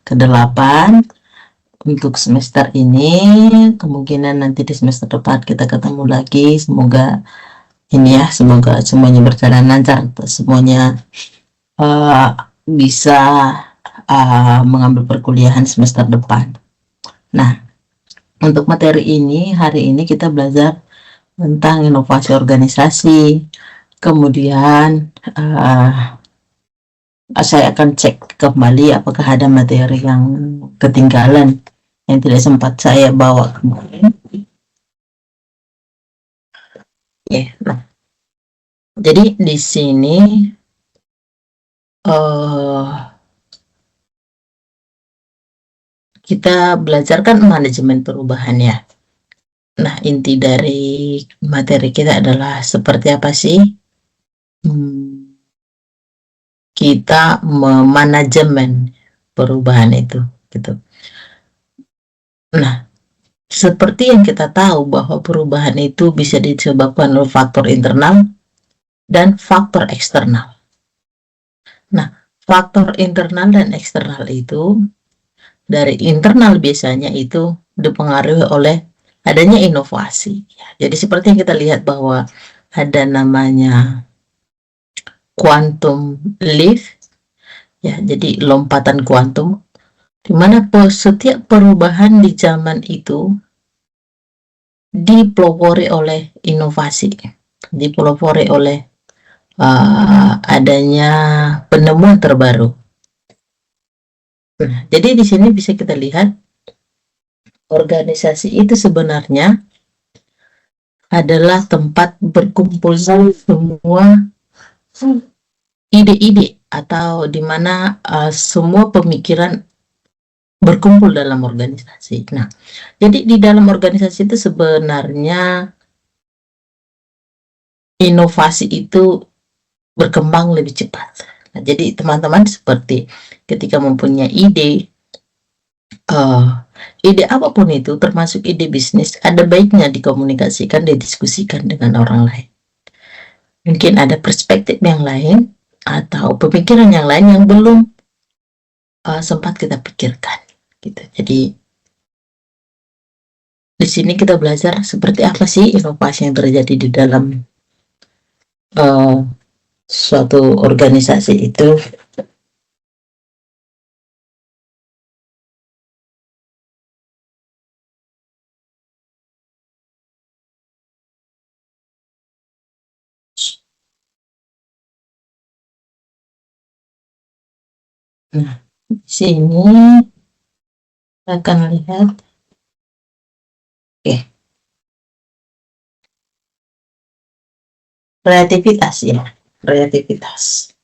ke-8 untuk semester ini. Kemungkinan nanti di semester depan kita ketemu lagi. Semoga ini ya, semoga semuanya berjalan lancar, semuanya bisa mengambil perkuliahan semester depan. Nah, untuk materi ini, hari ini kita belajar tentang inovasi organisasi. Kemudian saya akan cek kembali apakah ada materi yang ketinggalan yang tidak sempat saya bawa kemarin. Nah, jadi di sini kita belajar kan manajemen perubahan ya. Nah, inti dari materi kita adalah seperti apa sih kita memanajemen perubahan itu, gitu. Nah, seperti yang kita tahu bahwa perubahan itu bisa disebabkan oleh faktor internal dan faktor eksternal. Nah, faktor internal dan eksternal itu, dari internal biasanya itu dipengaruhi oleh adanya inovasi. Jadi seperti yang kita lihat bahwa ada namanya quantum leap, ya, jadi lompatan kuantum, di mana setiap perubahan di zaman itu dipelopori oleh inovasi, dipelopori oleh adanya penemuan terbaru. Nah, jadi di sini bisa kita lihat organisasi itu sebenarnya adalah tempat berkumpulnya semua ide-ide atau di mana semua pemikiran berkumpul dalam organisasi. Nah, jadi di dalam organisasi itu sebenarnya inovasi itu berkembang lebih cepat. Nah, jadi teman-teman seperti ketika mempunyai ide apapun itu, termasuk ide bisnis, ada baiknya dikomunikasikan, didiskusikan dengan orang lain. Mungkin ada perspektif yang lain atau pemikiran yang lain yang belum sempat kita pikirkan, gitu. Jadi di sini kita belajar seperti apa sih inovasi yang terjadi di dalam suatu organisasi itu. Nah, di sini kita akan lihat, kreativitas ya, kreativitas.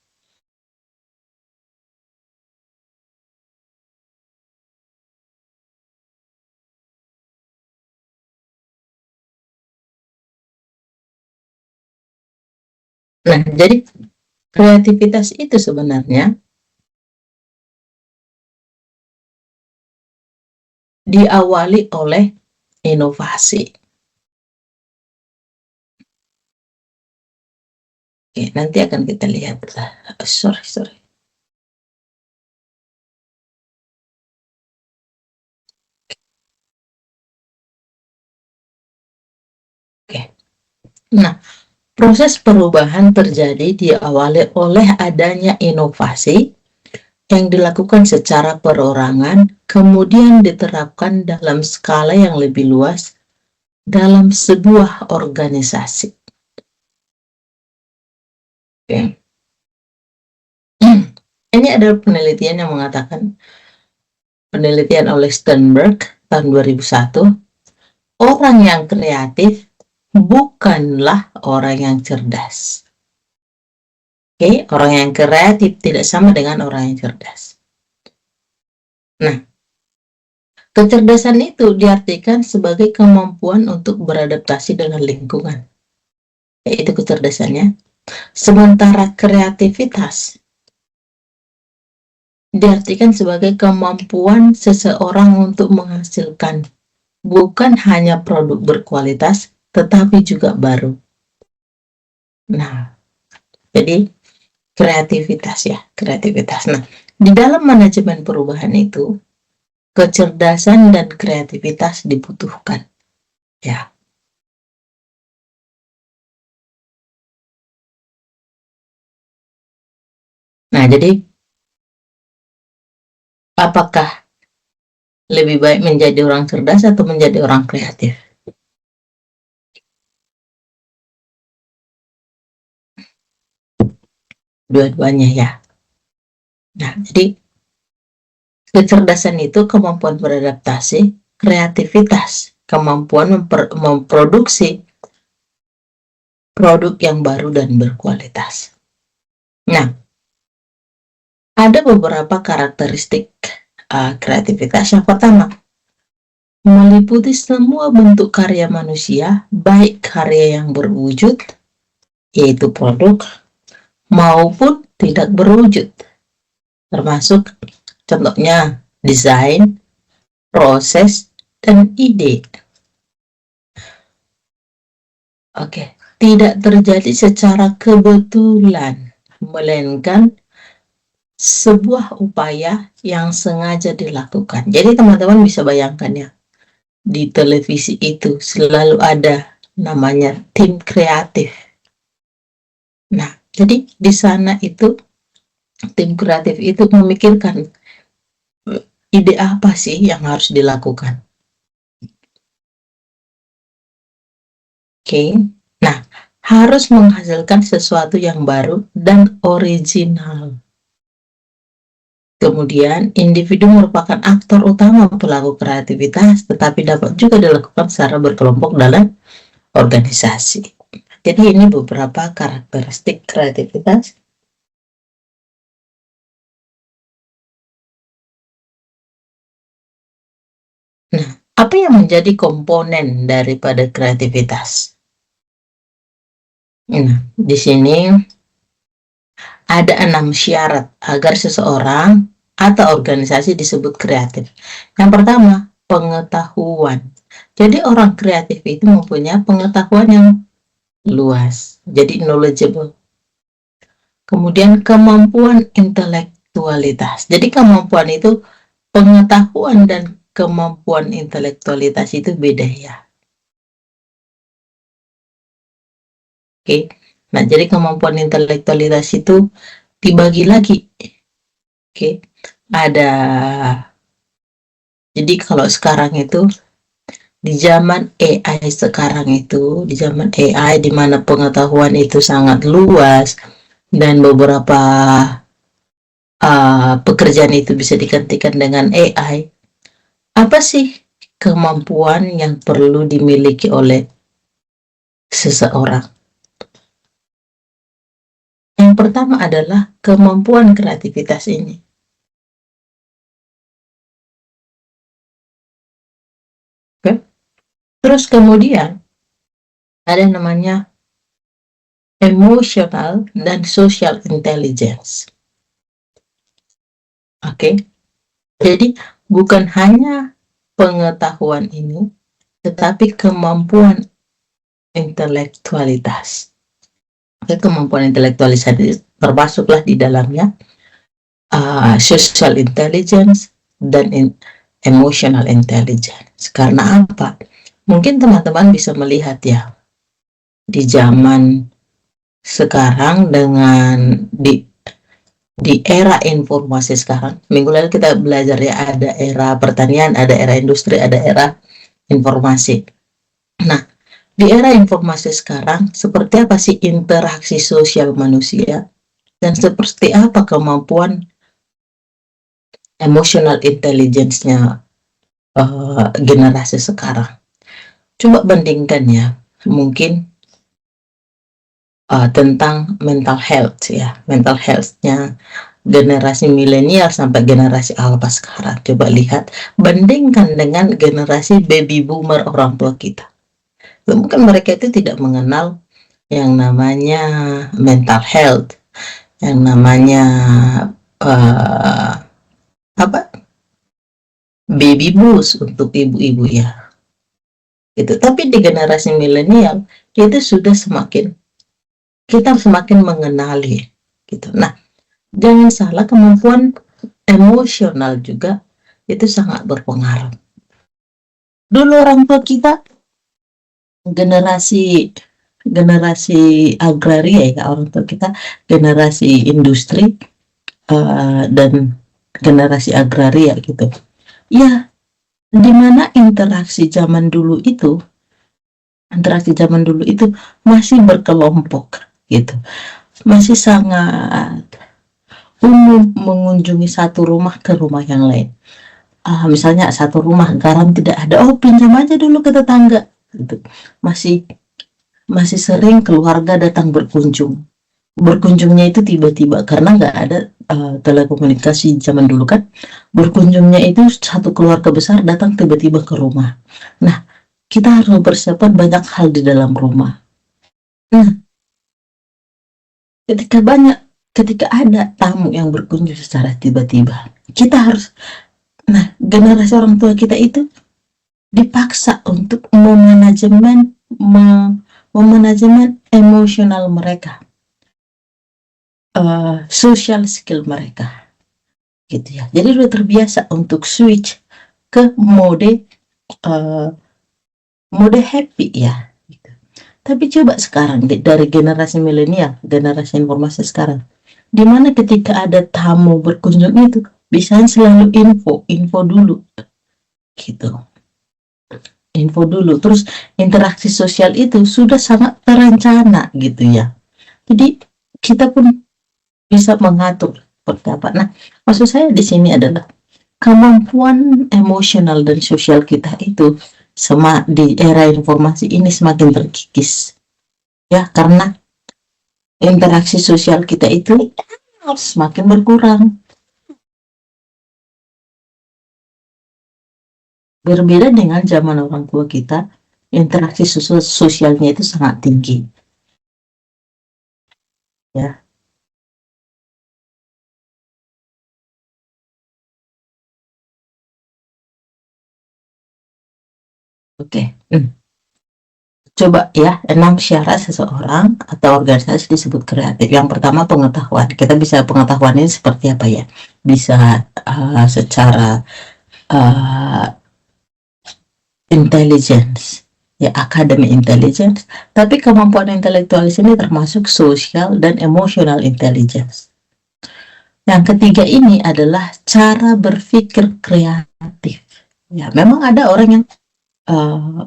Nah, jadi kreativitas itu sebenarnya diawali oleh inovasi. Nanti akan kita lihat. Sorry. Nah, proses perubahan terjadi diawali oleh adanya inovasi yang dilakukan secara perorangan, kemudian diterapkan dalam skala yang lebih luas dalam sebuah organisasi. Ini adalah penelitian yang mengatakan, penelitian oleh Sternberg tahun 2001, orang yang kreatif bukanlah orang yang cerdas. Orang yang kreatif tidak sama dengan orang yang cerdas. Nah, kecerdasan itu diartikan sebagai kemampuan untuk beradaptasi dengan lingkungan. Itu kecerdasannya. Sementara kreativitas diartikan sebagai kemampuan seseorang untuk menghasilkan bukan hanya produk berkualitas, tetapi juga baru. Nah, jadi kreativitas ya, kreativitas. Nah, Di dalam manajemen perubahan itu, kecerdasan dan kreativitas dibutuhkan. Ya. Nah, jadi apakah lebih baik menjadi orang cerdas atau menjadi orang kreatif? Dua-duanya ya. Nah, jadi kecerdasan itu kemampuan beradaptasi, kreativitas, kemampuan memproduksi produk yang baru dan berkualitas. Nah, ada beberapa karakteristik kreativitas. Yang pertama, meliputi semua bentuk karya manusia, baik karya yang berwujud, yaitu produk, maupun tidak berwujud, termasuk contohnya desain, proses, dan ide. Oke, tidak terjadi secara kebetulan, melainkan sebuah upaya yang sengaja dilakukan. Jadi teman-teman bisa bayangkan ya, di televisi itu selalu ada namanya tim kreatif. Nah, jadi di sana itu tim kreatif itu memikirkan ide apa sih yang harus dilakukan. Oke, nah harus menghasilkan sesuatu yang baru dan original. Kemudian, individu merupakan aktor utama pelaku kreativitas, tetapi dapat juga dilakukan secara berkelompok dalam organisasi. Jadi ini beberapa karakteristik kreativitas. Nah, apa yang menjadi komponen daripada kreativitas? Nah, di sini ada 6 syarat agar seseorang atau organisasi disebut kreatif. Yang pertama, pengetahuan. Jadi orang kreatif itu mempunyai pengetahuan yang luas, jadi knowledgeable. Kemudian kemampuan intelektualitas. Jadi kemampuan itu, pengetahuan dan kemampuan intelektualitas itu beda ya. Oke. Nah, jadi kemampuan intelektualitas itu dibagi lagi. Oke. Ada, jadi kalau sekarang itu di zaman AI sekarang itu, di zaman AI di mana pengetahuan itu sangat luas dan beberapa pekerjaan itu bisa digantikan dengan AI. Apa sih kemampuan yang perlu dimiliki oleh seseorang? Yang pertama adalah kemampuan kreativitas ini. Oke? Terus kemudian ada namanya emotional dan social intelligence. Oke? Jadi bukan hanya pengetahuan ini, tetapi kemampuan intelektualitas. Oke, kemampuan intelektualitas termasuklah di dalamnya social intelligence dan emotional intelligence. Karena apa? Mungkin teman-teman bisa melihat ya, di zaman sekarang dengan di era informasi sekarang, minggu lalu kita belajar ya, ada era pertanian, ada era industri, ada era informasi. Nah, di era informasi sekarang, seperti apa sih interaksi sosial manusia dan seperti apa kemampuan emotional intelligence-nya generasi sekarang? Coba bandingkan ya, mungkin tentang mental health ya, mental health-nya generasi milenial sampai generasi alpha sekarang. Coba lihat, bandingkan dengan generasi baby boomer orang tua kita. Mungkin mereka itu tidak mengenal yang namanya mental health, yang namanya baby blues untuk ibu-ibu ya. Gitu. Tapi di generasi milenial itu sudah kita semakin mengenali gitu. Nah, jangan salah, kemampuan emosional juga itu sangat berpengaruh. Dulu orang tua kita generasi generasi agraria ya, orang tua kita generasi industri, dan generasi agraria gitu. Ya, di mana interaksi zaman dulu itu masih berkelompok gitu, masih sangat umum mengunjungi satu rumah ke rumah yang lain. Misalnya satu rumah garam tidak ada, oh pinjam aja dulu ke tetangga gitu. Masih masih sering keluarga datang berkunjung. Berkunjungnya itu tiba-tiba karena nggak ada telekomunikasi zaman dulu kan. Berkunjungnya itu satu keluarga besar datang tiba-tiba ke rumah. Nah, kita harus mempersiapkan banyak hal di dalam rumah. Nah, ketika banyak ketika ada tamu yang berkunjung secara tiba-tiba, kita harus, nah, generasi orang tua kita itu dipaksa untuk memanajemen emosional mereka, social skill mereka, gitu ya. Jadi udah terbiasa untuk switch ke uh, mode happy ya. Gitu. Tapi coba sekarang dari generasi milenial, generasi informasi sekarang, di mana ketika ada tamu berkunjung itu, biasanya selalu info dulu, gitu. Info dulu, terus interaksi sosial itu sudah sangat terencana gitu ya. Jadi kita pun bisa mengatur seperti apa. Nah, maksud saya di sini adalah kemampuan emosional dan sosial kita itu di era informasi ini semakin terkikis ya, karena interaksi sosial kita itu semakin berkurang. Berbeda dengan zaman orang tua kita, interaksi sosialnya itu sangat tinggi ya. Oke. Coba ya, 6 syarat seseorang atau organisasi disebut kreatif. Yang pertama pengetahuan. Kita bisa pengetahuan ini seperti apa ya? Bisa secara uh, intelligence, ya, academic intelligence. Tapi kemampuan intelektual di sini termasuk social dan emotional intelligence. Yang ketiga ini adalah cara berpikir kreatif. Ya, memang ada orang yang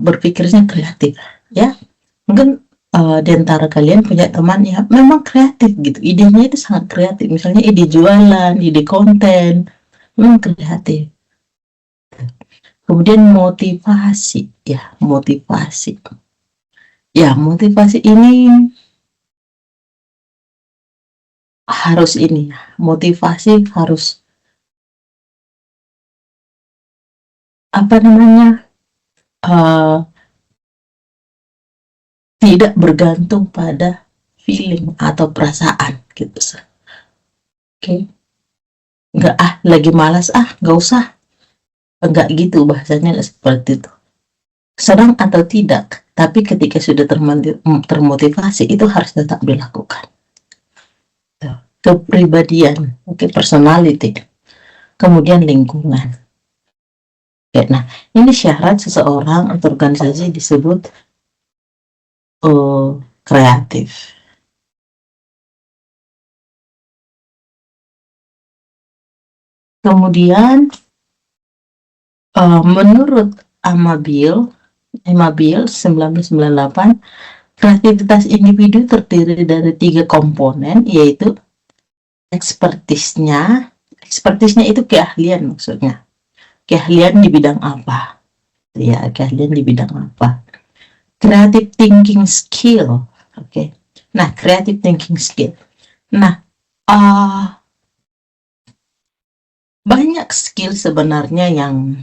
berpikirnya kreatif, ya. Mungkin di antara kalian punya teman yang memang kreatif gitu, idenya itu sangat kreatif, misalnya ide jualan, ide konten, memang kreatif. Kemudian motivasi, ya, motivasi ini harus ini ya, motivasi harus apa namanya, uh, tidak bergantung pada feeling atau perasaan gitu. Oke, okay. Nggak, lagi malas, nggak usah, enggak gitu bahasanya, seperti itu. Senang atau tidak, tapi ketika sudah termotivasi itu harus tetap dilakukan. Kepribadian, oke, personality, kemudian lingkungan. Oke, nah, ini syarat seseorang atau organisasi disebut kreatif. Kemudian menurut Amabil 1998, kreativitas individu terdiri dari 3 komponen, yaitu ekspertisnya. Ekspertisnya itu keahlian maksudnya. Keahlian di bidang apa? Ya, keahlian di bidang apa? Creative thinking skill. Oke. Okay. Nah, creative thinking skill. Nah, banyak skill sebenarnya yang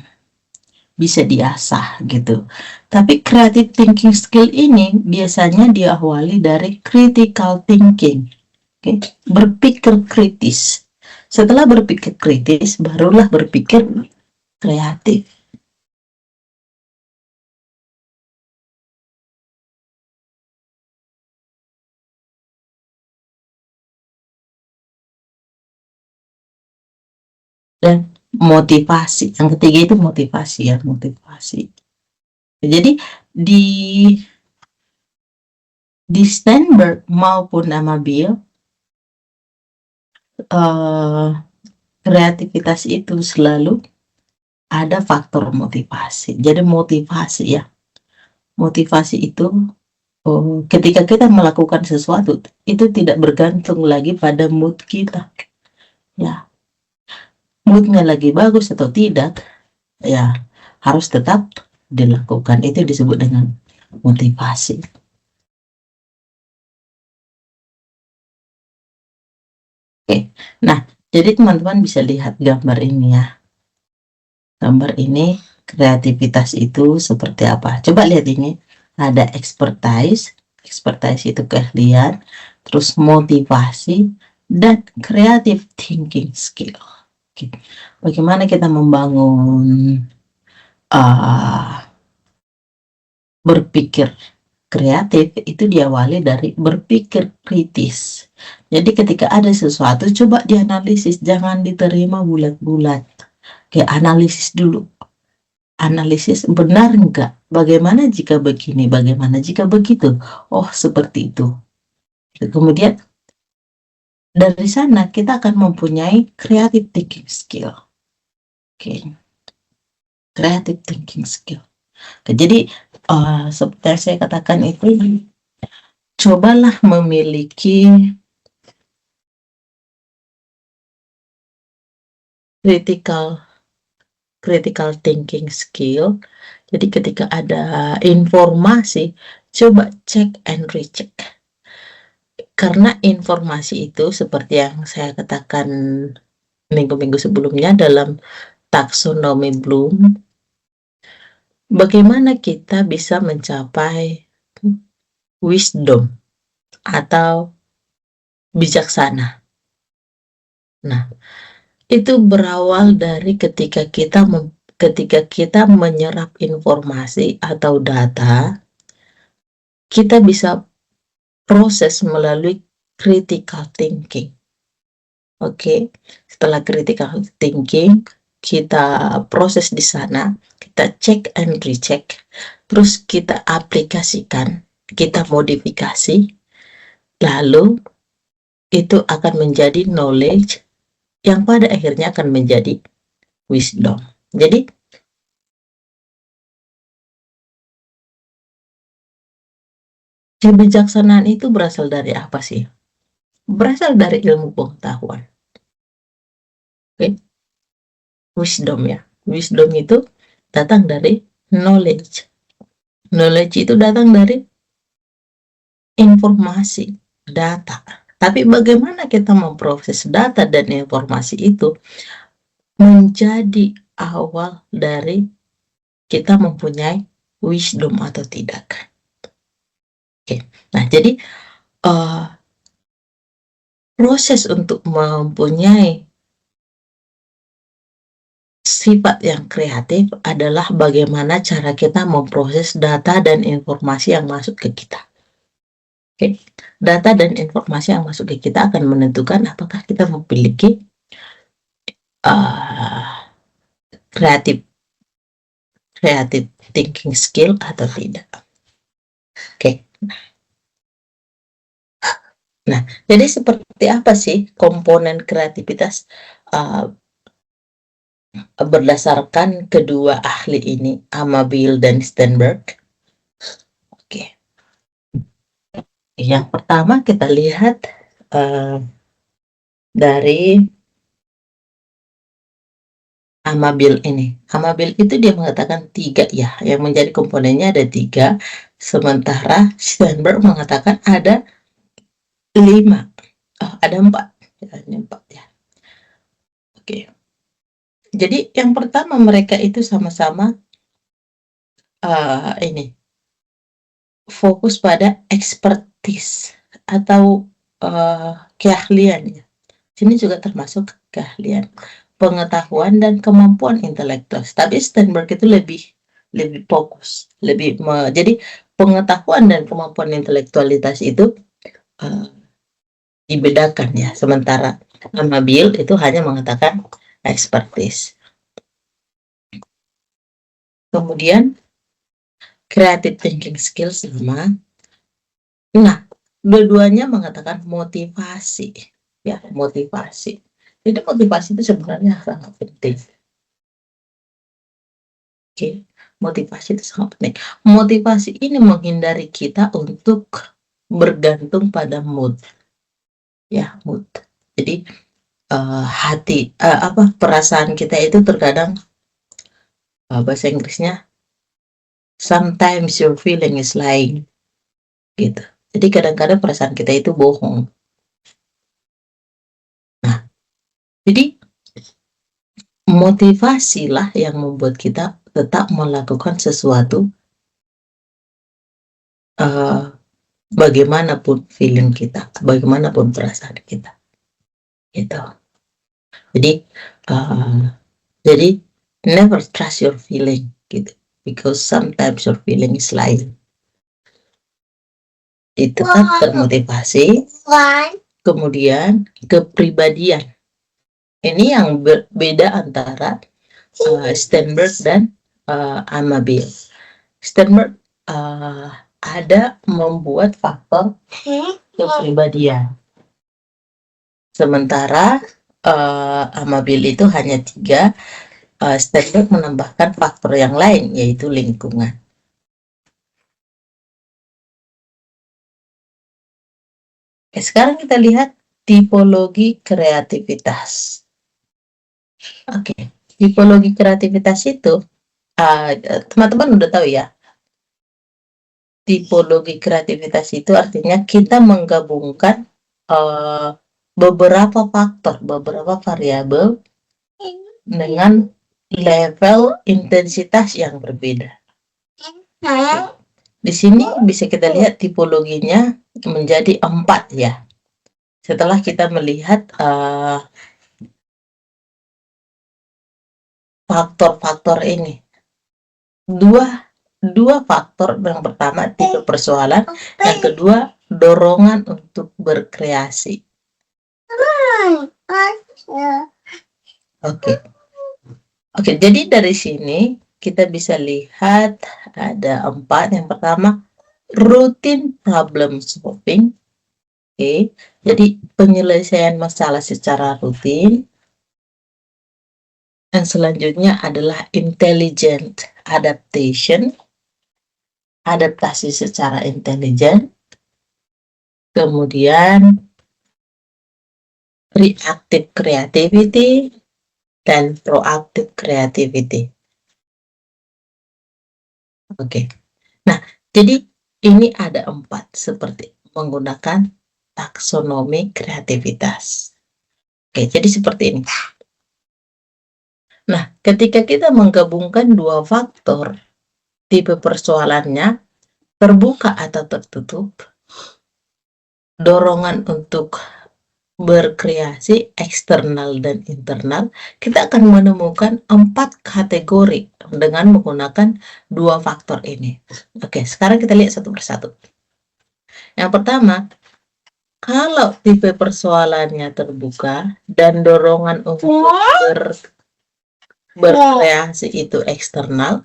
bisa diasah gitu. Tapi creative thinking skill ini biasanya diawali dari critical thinking. Okay? Berpikir kritis. Setelah berpikir kritis, barulah berpikir kreatif. dan motivasi. Yang ketiga itu motivasi ya, motivasi. Jadi di Steinberg maupun Amabil, kreativitas itu selalu ada faktor motivasi. Jadi motivasi ya, motivasi itu ketika kita melakukan sesuatu itu tidak bergantung lagi pada mood kita. Ya, moodnya lagi bagus atau tidak, ya harus tetap dilakukan. Itu disebut dengan motivasi. Oke, nah jadi teman-teman bisa lihat gambar ini ya. Gambar ini kreativitas itu seperti apa? Coba lihat ini, ada expertise itu keahlian, terus motivasi, dan creative thinking skill. Oke. Bagaimana kita membangun berpikir kreatif itu diawali dari berpikir kritis. Jadi ketika ada sesuatu coba dianalisis, jangan diterima bulat-bulat. Kayak analisis dulu. Analisis benar enggak? Bagaimana jika begini? Bagaimana jika begitu? Oh, seperti itu. Kemudian dari sana kita akan mempunyai creative thinking skill. Oke. Creative thinking skill. Jadi seperti yang saya katakan itu, cobalah memiliki critical thinking skill. Jadi ketika ada informasi, coba cek and recheck. Karena informasi itu seperti yang saya katakan minggu-minggu sebelumnya dalam taksonomi Bloom, bagaimana kita bisa mencapai wisdom atau bijaksana. Nah, itu berawal dari ketika kita menyerap informasi atau data, kita bisa proses melalui critical thinking. Oke, setelah critical thinking, kita proses di sana, kita check and recheck, terus kita aplikasikan, kita modifikasi, lalu itu akan menjadi knowledge yang pada akhirnya akan menjadi wisdom. Jadi kebijaksanaan itu berasal dari apa sih? Berasal dari ilmu pengetahuan. Oke? Wisdom ya. Wisdom itu datang dari knowledge. Knowledge itu datang dari informasi, data. Tapi bagaimana kita memproses data dan informasi itu menjadi awal dari kita mempunyai wisdom atau tidak. Oke. Nah, jadi proses untuk mempunyai sifat yang kreatif adalah bagaimana cara kita memproses data dan informasi yang masuk ke kita. Oke. Data dan informasi yang masuk ke kita akan menentukan apakah kita memiliki creative thinking skill atau tidak. Oke. Nah, jadi seperti apa sih komponen kreativitas berdasarkan kedua ahli ini, Amabil dan Steinberg? Oke. Yang pertama kita lihat dari Amabil ini. Amabil itu dia mengatakan 3 ya, yang menjadi komponennya ada 3, sementara Steinberg mengatakan ada 5. Oh, ada 4. Ya, ini 4 ya. Oke. Jadi yang pertama mereka itu sama-sama ini fokus pada expertise atau keahlian ya. Sini juga termasuk keahlian, pengetahuan dan kemampuan intelektual. Tapi Steinberg itu lebih fokus, jadi pengetahuan dan kemampuan intelektualitas itu dibedakan ya. Sementara Amabil itu hanya mengatakan expertise. Kemudian creative thinking skills sama. Nah, dua-duanya mengatakan motivasi, ya, motivasi. Jadi motivasi itu sebenarnya sangat penting. Oke, motivasi itu sangat penting. Motivasi ini menghindari kita untuk bergantung pada mood, ya, mood. Jadi perasaan kita itu terkadang bahasa Inggrisnya sometimes your feeling is lying, gitu. Jadi kadang-kadang perasaan kita itu bohong. Nah, jadi motivasilah yang membuat kita tetap melakukan sesuatu bagaimanapun feeling kita, bagaimanapun perasaan kita, gitu. Jadi never trust your feeling, gitu, because sometimes your feeling is lying. Itu kan termotivasi. Kemudian kepribadian. Ini yang berbeda antara Sternberg dan Amabile. Sternberg ada membuat faktor kepribadian. Sementara Amabile itu hanya 3. Sternberg menambahkan faktor yang lain, yaitu lingkungan. Sekarang kita lihat tipologi kreativitas. Oke, tipologi kreativitas itu, teman-teman udah tahu ya, tipologi kreativitas itu artinya kita menggabungkan beberapa faktor, beberapa variabel dengan level intensitas yang berbeda. Di sini bisa kita lihat tipologinya menjadi 4 ya. Setelah kita melihat faktor-faktor ini, dua faktor. Yang pertama tipe persoalan, yang kedua dorongan untuk berkreasi. Oke, jadi dari sini kita bisa lihat ada 4. Yang pertama routine problem solving. Oke, jadi penyelesaian masalah secara rutin. Yang selanjutnya adalah intelligent adaptation, adaptasi secara intelijen. Kemudian reactive creativity dan proactive creativity. Oke. Nah, jadi ini ada 4 seperti menggunakan taksonomi kreativitas. Oke, jadi seperti ini. Nah, ketika kita menggabungkan 2 faktor, tipe persoalannya terbuka atau tertutup, dorongan untuk berkreasi eksternal dan internal, kita akan menemukan 4 kategori dengan menggunakan 2 faktor ini. Oke, sekarang kita lihat satu persatu. Yang pertama, kalau tipe persoalannya terbuka dan dorongan untuk berkreasi itu eksternal,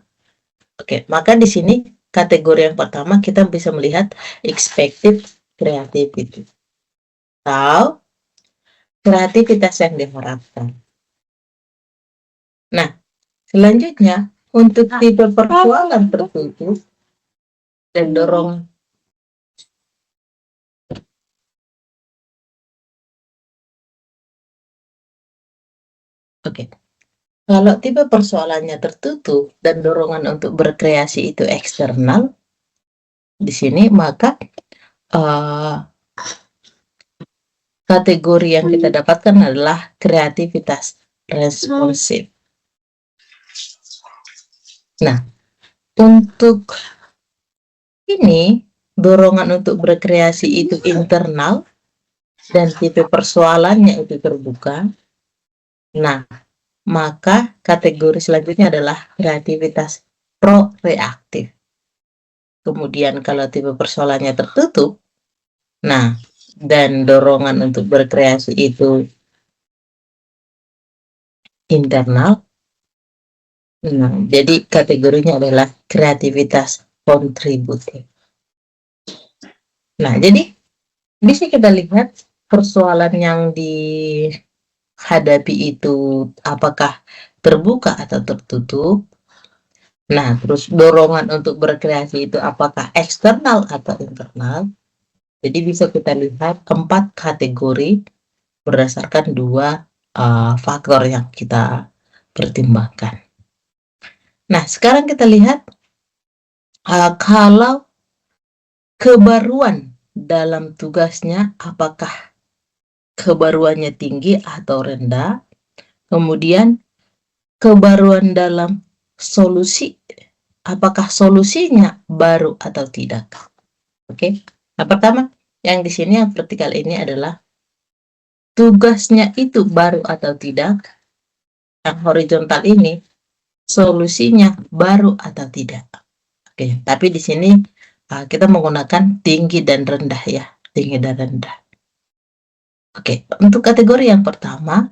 oke, maka di sini kategori yang pertama kita bisa melihat expected creativity atau kreativitas yang diharapkan. Nah, selanjutnya untuk tipe persoalan tertutup dan dorongan. Oke. Kalau tipe persoalannya tertutup dan dorongan untuk berkreasi itu eksternal, di sini maka kategori yang kita dapatkan adalah kreativitas responsif. Nah, untuk ini dorongan untuk berkreasi itu internal dan tipe persoalannya itu terbuka. Nah, maka kategori selanjutnya adalah kreativitas proreaktif. Kemudian kalau tipe persoalannya tertutup, nah, dan dorongan untuk berkreasi itu internal. Nah, jadi kategorinya adalah kreativitas kontributif. Nah, jadi bisa kita lihat persoalan yang dihadapi itu apakah terbuka atau tertutup. Nah, terus dorongan untuk berkreasi itu apakah eksternal atau internal. Jadi bisa kita lihat 4 kategori berdasarkan 2 faktor yang kita pertimbangkan. Nah, sekarang kita lihat kalau kebaruan dalam tugasnya apakah kebaruannya tinggi atau rendah, kemudian kebaruan dalam solusi, apakah solusinya baru atau tidak. Oke. Nah, pertama, yang di sini yang vertikal ini adalah tugasnya itu baru atau tidak. Yang horizontal ini solusinya baru atau tidak. Oke, tapi di sini kita menggunakan tinggi dan rendah ya, tinggi dan rendah. Oke, untuk kategori yang pertama,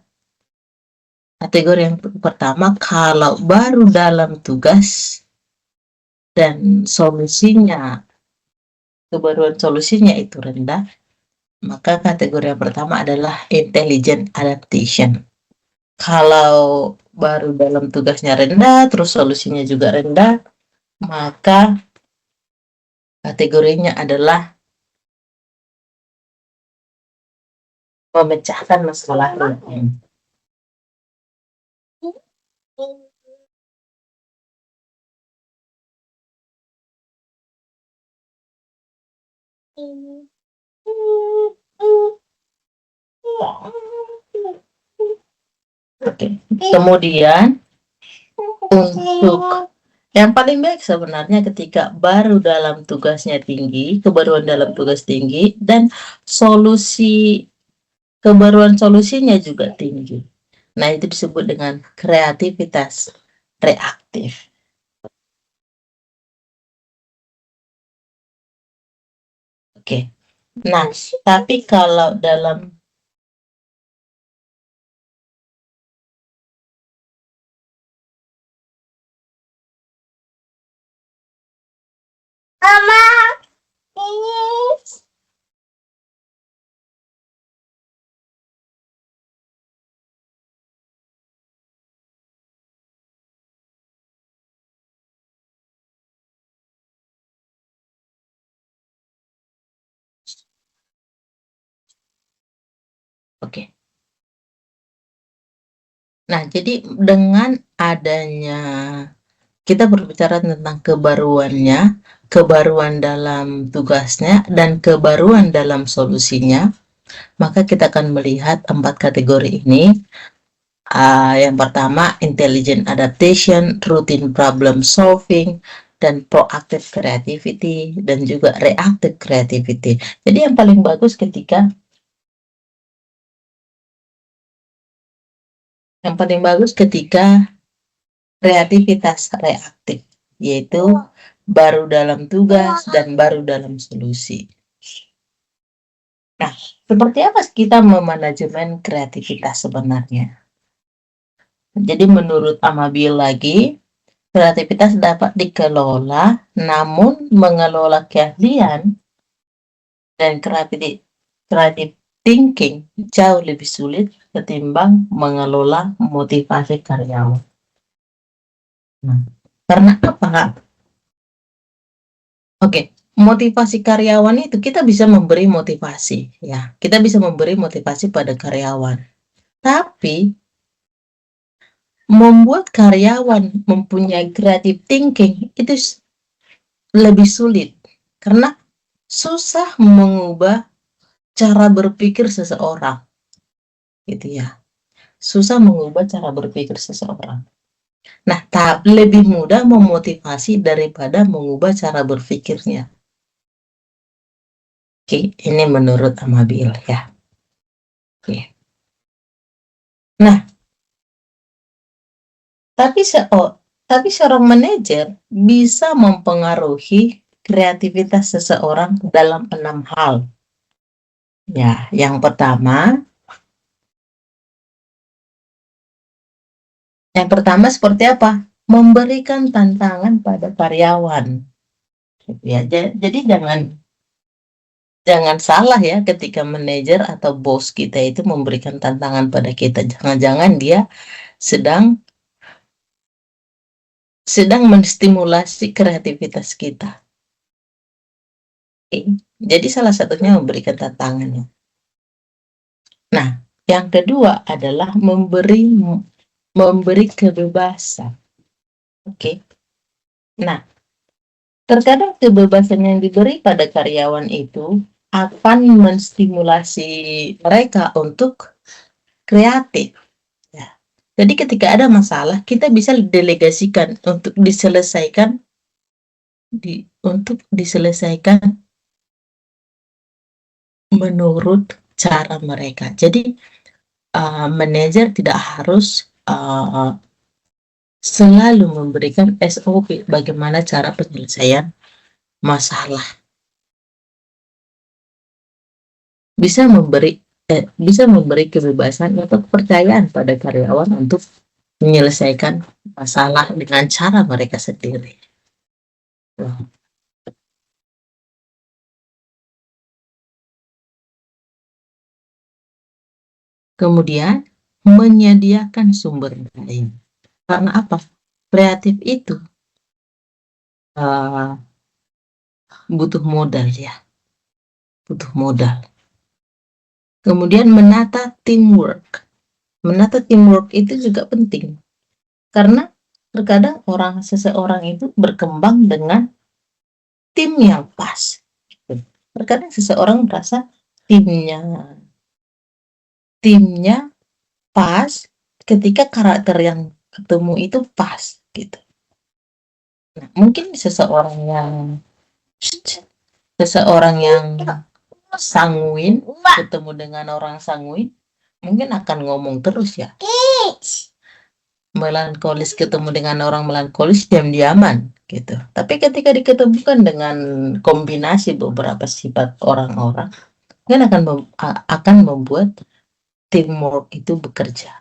kalau baru dalam tugas dan kebaruan solusinya itu rendah, maka kategori yang pertama adalah intelligent adaptation. Kalau baru dalam tugasnya rendah, terus solusinya juga rendah, maka kategorinya adalah memecahkan masalah rutin. Oke, kemudian untuk yang paling baik sebenarnya ketika baru dalam tugasnya tinggi, kebaruan dalam tugas tinggi, dan kebaruan solusinya juga tinggi. Nah, itu disebut dengan kreativitas reaktif. Oke. Nah, tapi kalau dalam oke. Nah, jadi dengan adanya kita berbicara tentang kebaruannya, kebaruan dalam tugasnya, dan kebaruan dalam solusinya, maka kita akan melihat 4 kategori ini. Yang pertama, intelligent adaptation, routine problem solving, dan proactive creativity, dan juga reactive creativity. Jadi yang paling bagus ketika kreativitas reaktif, yaitu baru dalam tugas dan baru dalam solusi. Nah, seperti apa kita memanajemen kreativitas sebenarnya? Jadi menurut Amabil lagi, kreativitas dapat dikelola, namun mengelola keahlian dan creative thinking jauh lebih sulit ketimbang mengelola motivasi karyawan. Nah, karena apa, Kak? Oke, motivasi karyawan itu kita bisa memberi motivasi, ya. Kita bisa memberi motivasi pada karyawan. Tapi membuat karyawan mempunyai creative thinking itu lebih sulit karena susah mengubah cara berpikir seseorang, gitu ya. Susah mengubah cara berpikir seseorang. Nah, lebih mudah memotivasi daripada mengubah cara berpikirnya. Oke, ini menurut Amabil ya. Oke. Nah, tapi seorang manajer bisa mempengaruhi kreativitas seseorang dalam 6 hal. Ya, yang pertama, Yang pertama seperti apa? Memberikan tantangan pada karyawan. Ya, jadi jangan salah ya ketika manajer atau bos kita itu memberikan tantangan pada kita. Jangan-jangan dia sedang sedang menstimulasi kreativitas kita. Oke. Jadi salah satunya memberikan tantangannya. Nah, yang kedua adalah memberi kebebasan. Oke. Nah, terkadang kebebasan yang diberi pada karyawan itu akan menstimulasi mereka untuk kreatif. Ya. Jadi ketika ada masalah, kita bisa delegasikan untuk diselesaikan menurut cara mereka. Jadi manajer tidak harus selalu memberikan SOP bagaimana cara penyelesaian masalah. Bisa memberi kebebasan atau kepercayaan pada karyawan untuk menyelesaikan masalah dengan cara mereka sendiri. Kemudian menyediakan sumber daya. Karena apa? Kreatif itu uh, butuh modal ya, butuh modal. Kemudian menata teamwork. Menata teamwork itu juga penting karena terkadang seseorang itu berkembang dengan tim yang pas. Terkadang seseorang merasa timnya timnya pas ketika karakter yang ketemu itu pas gitu. Nah, mungkin seseorang yang sanguin ketemu dengan orang sanguin mungkin akan ngomong terus ya. Melankolis ketemu dengan orang melankolis diam-diaman gitu. Tapi ketika diketemukan dengan kombinasi beberapa sifat orang-orang, kan akan membuat teamwork itu bekerja.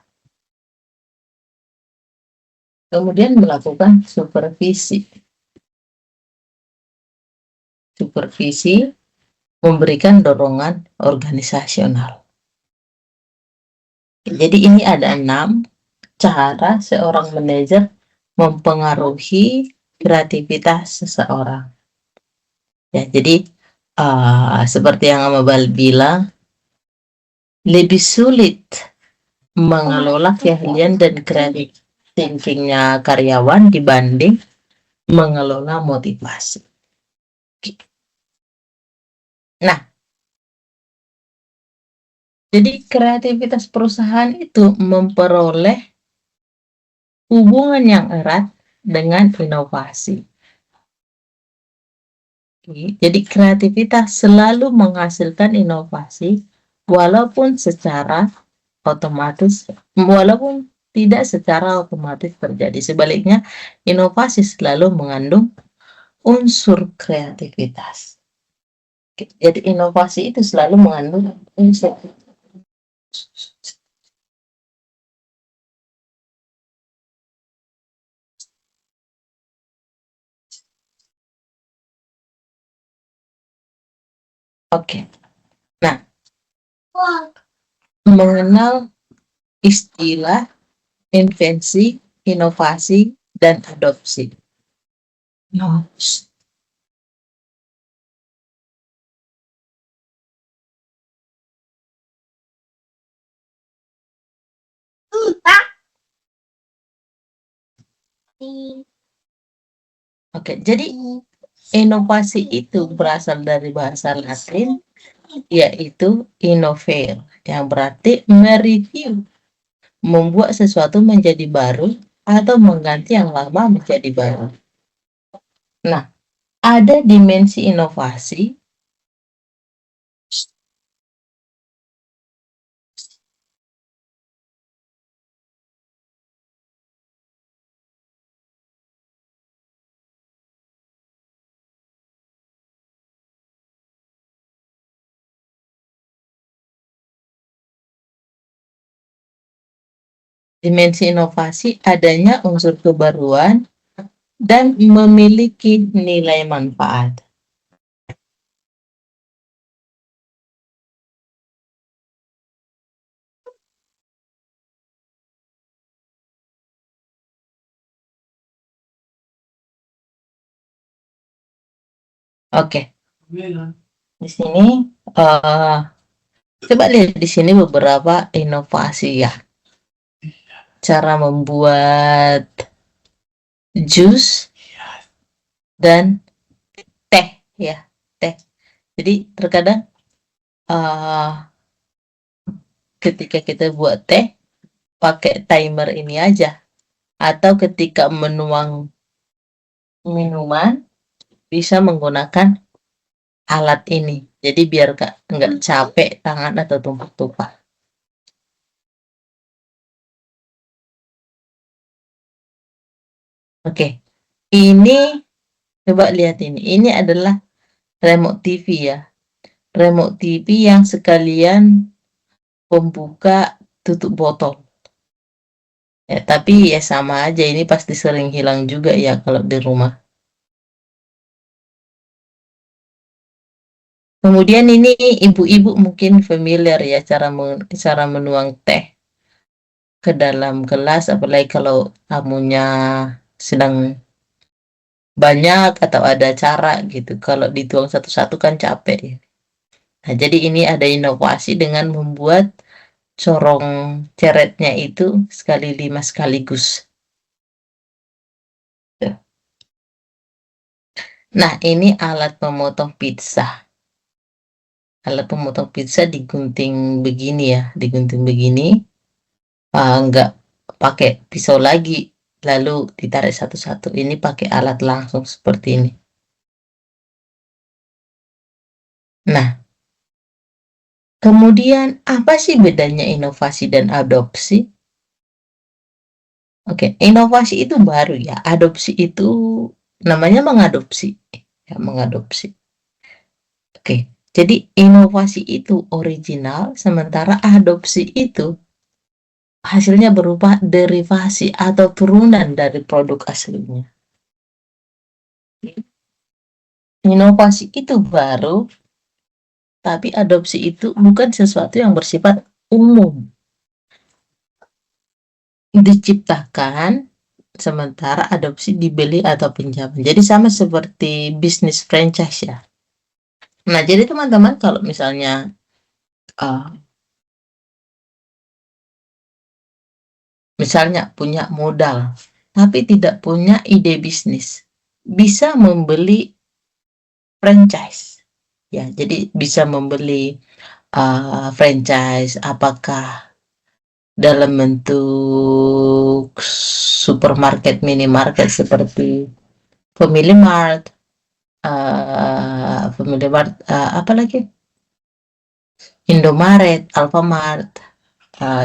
Kemudian melakukan supervisi. Supervisi memberikan dorongan organisasional. Jadi ini ada 6 cara seorang manajer mempengaruhi kreativitas seseorang. Ya, jadi seperti yang Amabel bilang, lebih sulit mengelola keahlian dan kreatif thinkingnya karyawan dibanding mengelola motivasi. Nah, jadi kreativitas perusahaan itu memperoleh hubungan yang erat dengan inovasi. Jadi kreativitas selalu menghasilkan inovasi walaupun tidak secara otomatis terjadi. Sebaliknya, inovasi selalu mengandung unsur kreativitas. Jadi inovasi itu selalu mengandung unsur. Oke. Nah, mengenal istilah invensi, inovasi, dan adopsi. No. Oke, jadi inovasi itu berasal dari bahasa Latin, yaitu innovare, yang berarti mereview, membuat sesuatu menjadi baru atau mengganti yang lama menjadi baru. Nah, ada dimensi inovasi Dimensi inovasi adanya unsur kebaruan dan memiliki nilai manfaat. Oke, di sini coba lihat di sini beberapa inovasi ya. Cara membuat jus dan teh ya, teh. Jadi terkadang ketika kita buat teh pakai timer ini aja, atau ketika menuang minuman bisa menggunakan alat ini. Jadi biar nggak capek tangan atau tumpah-tumpah. Oke, ini coba lihat ini. Ini adalah remote TV ya. Remote TV yang sekalian pembuka tutup botol. Ya, tapi ya sama aja, ini pasti sering hilang juga ya kalau di rumah. Kemudian ini ibu-ibu mungkin familiar ya cara menuang teh ke dalam gelas, apalagi kalau tamunya sedang banyak atau ada acara gitu. Kalau dituang satu-satu kan capek ya. Nah, jadi ini ada inovasi dengan membuat corong ceretnya itu sekali 5 sekaligus. Nah, ini alat pemotong pizza. Alat pemotong pizza digunting begini ya, digunting begini, nggak pakai pisau lagi, lalu ditarik satu-satu. Ini pakai alat langsung seperti ini. Nah, kemudian apa sih bedanya inovasi dan adopsi? Oke, inovasi itu baru ya, adopsi itu namanya mengadopsi. Ya, mengadopsi. Oke, jadi inovasi itu original, sementara adopsi itu hasilnya berupa derivasi atau turunan dari produk aslinya. Inovasi itu baru, tapi adopsi itu bukan sesuatu yang bersifat umum. Diciptakan, sementara adopsi dibeli atau pinjaman. Jadi sama seperti bisnis franchise ya. Nah, jadi teman-teman kalau misalnya punya modal, tapi tidak punya ide bisnis, bisa membeli franchise. Ya, jadi bisa membeli franchise, apakah dalam bentuk supermarket, minimarket seperti Family Mart, apa lagi? Indomaret, Alfamart,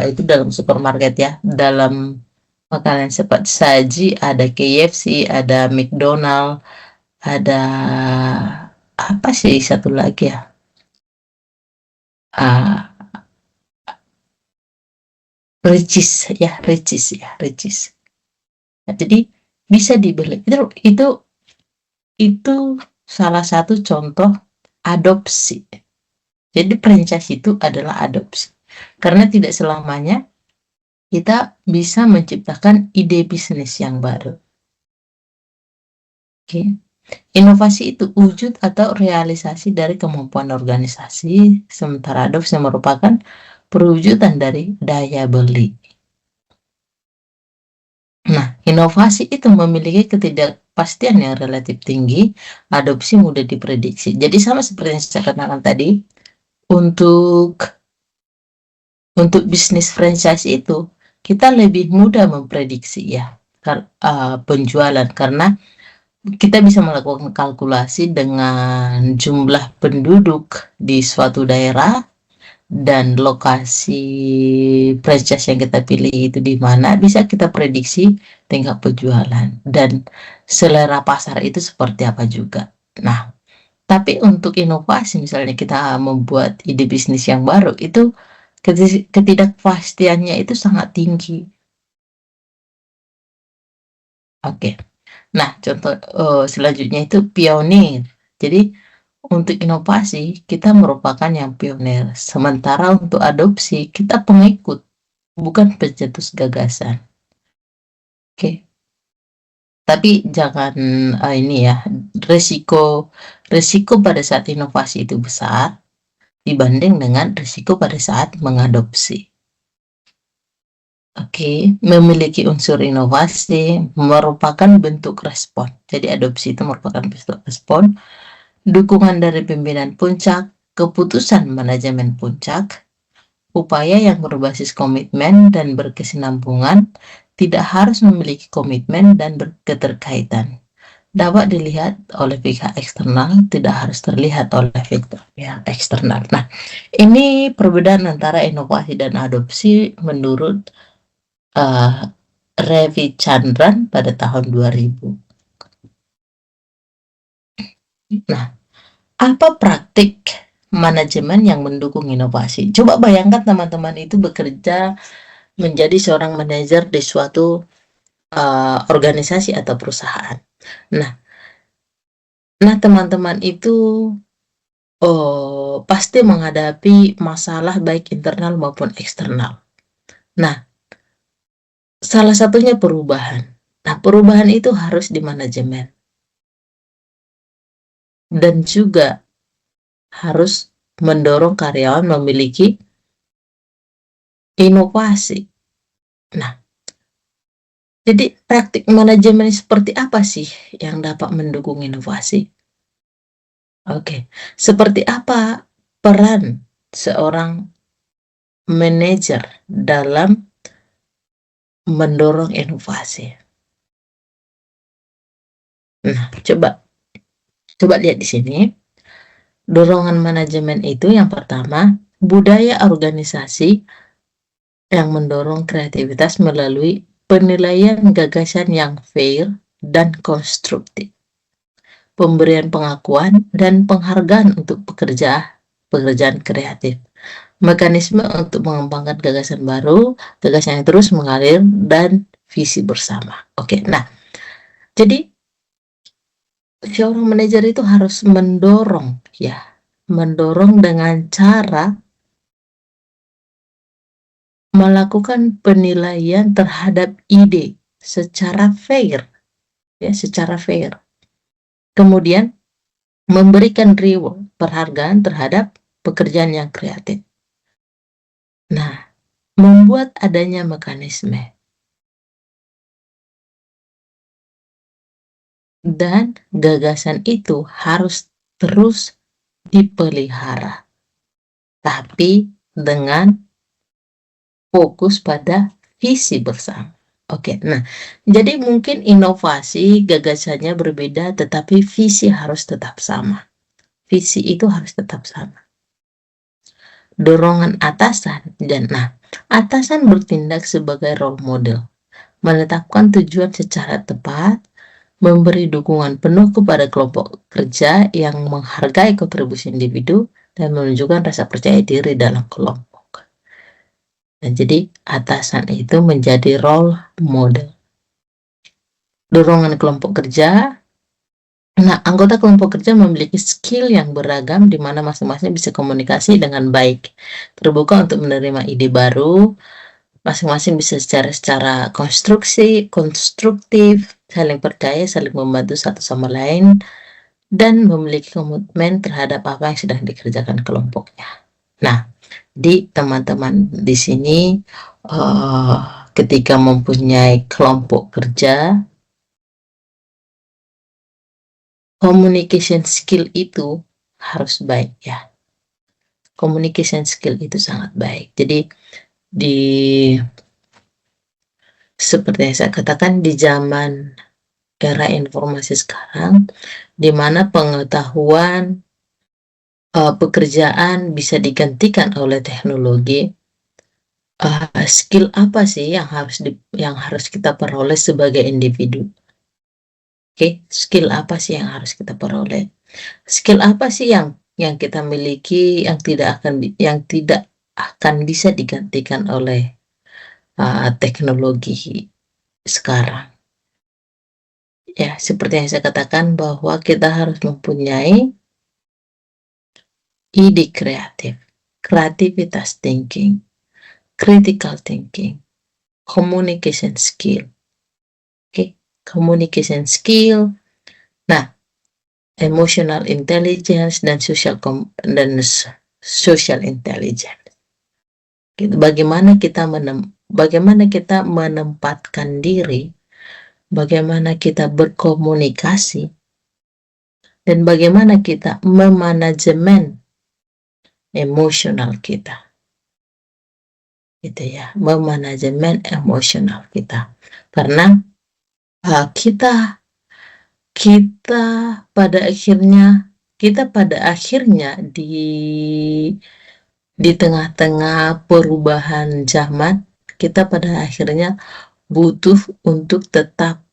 itu dalam supermarket ya. Dalam makanan cepat saji ada KFC, ada McDonald, ada apa sih satu lagi ya? Ricis ya, Ricis. Nah, jadi bisa dibeli. Itu salah satu contoh adopsi. Jadi franchise itu adalah adopsi. Karena tidak selamanya kita bisa menciptakan ide bisnis yang baru. Oke. Inovasi itu wujud atau realisasi dari kemampuan organisasi, sementara adopsi merupakan perwujudan dari daya beli. Nah, inovasi itu memiliki ketidakpastian yang relatif tinggi, adopsi mudah diprediksi. Jadi sama seperti yang saya katakan tadi, untuk bisnis franchise itu kita lebih mudah memprediksi ya penjualan, karena kita bisa melakukan kalkulasi dengan jumlah penduduk di suatu daerah dan lokasi franchise yang kita pilih itu di mana, bisa kita prediksi tingkat penjualan dan selera pasar itu seperti apa juga. Nah, tapi untuk inovasi, misalnya kita membuat ide bisnis yang baru, itu ketidakpastiannya itu sangat tinggi. Oke. Nah, contoh, selanjutnya itu pionir. Jadi, untuk inovasi kita merupakan yang pionir, sementara untuk adopsi kita pengikut, bukan pencetus gagasan. Oke. Tapi jangan, ini ya, resiko resiko pada saat inovasi itu besar dibanding dengan resiko pada saat mengadopsi. Oke, memiliki unsur inovasi merupakan bentuk respon. Jadi adopsi itu merupakan bentuk respon, dukungan dari pimpinan puncak, keputusan manajemen puncak, upaya yang berbasis komitmen dan berkesinambungan, tidak harus memiliki komitmen dan berketerkaitan. Dapat dilihat oleh pihak eksternal, tidak harus terlihat oleh pihak eksternal. Nah, ini perbedaan antara inovasi dan adopsi menurut Revi Chandran pada tahun 2000. Nah, apa praktik manajemen yang mendukung inovasi? Coba bayangkan teman-teman itu bekerja menjadi seorang manajer di suatu organisasi atau perusahaan. Nah, teman-teman itu pasti menghadapi masalah baik internal maupun eksternal. Nah, salah satunya perubahan. Nah, perubahan itu harus di manajemen. Dan juga harus mendorong karyawan memiliki inovasi. Nah, jadi praktik manajemen seperti apa sih yang dapat mendukung inovasi? Oke, seperti apa peran seorang manajer dalam mendorong inovasi? Nah, coba lihat di sini. Dorongan manajemen itu yang pertama, budaya organisasi yang mendorong kreativitas melalui penilaian gagasan yang fair dan konstruktif, pemberian pengakuan dan penghargaan untuk pekerjaan kreatif, mekanisme untuk mengembangkan gagasan baru, gagasan yang terus mengalir, dan visi bersama. Oke, nah, jadi seorang manajer itu harus mendorong dengan cara melakukan penilaian terhadap ide secara fair, secara fair. Kemudian memberikan reward, penghargaan terhadap pekerjaan yang kreatif. Nah, membuat adanya mekanisme dan gagasan itu harus terus dipelihara, tapi dengan fokus pada visi bersama. Oke, nah, jadi mungkin inovasi gagasannya berbeda, tetapi visi harus tetap sama. Visi itu harus tetap sama. Dorongan atasan atasan bertindak sebagai role model, menetapkan tujuan secara tepat, memberi dukungan penuh kepada kelompok kerja yang menghargai kontribusi individu, dan menunjukkan rasa percaya diri dalam kelompok. Nah, jadi atasan itu menjadi role model. Dorongan kelompok kerja. Nah, anggota kelompok kerja memiliki skill yang beragam di mana masing-masing bisa komunikasi dengan baik, terbuka untuk menerima ide baru, masing-masing bisa secara konstruktif, saling percaya, saling membantu satu sama lain, dan memiliki komitmen terhadap apa yang sedang dikerjakan kelompoknya. Nah, di teman-teman di sini ketika mempunyai kelompok kerja, communication skill itu harus baik ya. Communication skill itu sangat baik. Jadi seperti yang saya katakan, di zaman era informasi sekarang, di mana pengetahuan pekerjaan bisa digantikan oleh teknologi, skill apa sih yang harus kita peroleh sebagai individu? Oke, skill apa sih yang harus kita peroleh? Skill apa sih yang kita miliki yang tidak akan bisa digantikan oleh teknologi sekarang? Ya, seperti yang saya katakan bahwa kita harus mempunyai ide kreatif, kreativitas thinking, critical thinking, communication skill. Oke, communication skill. Nah, emotional intelligence dan social intelligence. Gitu. Bagaimana kita menempatkan diri, bagaimana kita berkomunikasi, dan bagaimana kita memanajemen emosional kita. Gitu ya, memanajemen emosional kita. Karena kita pada akhirnya di tengah-tengah perubahan zaman, kita pada akhirnya butuh untuk tetap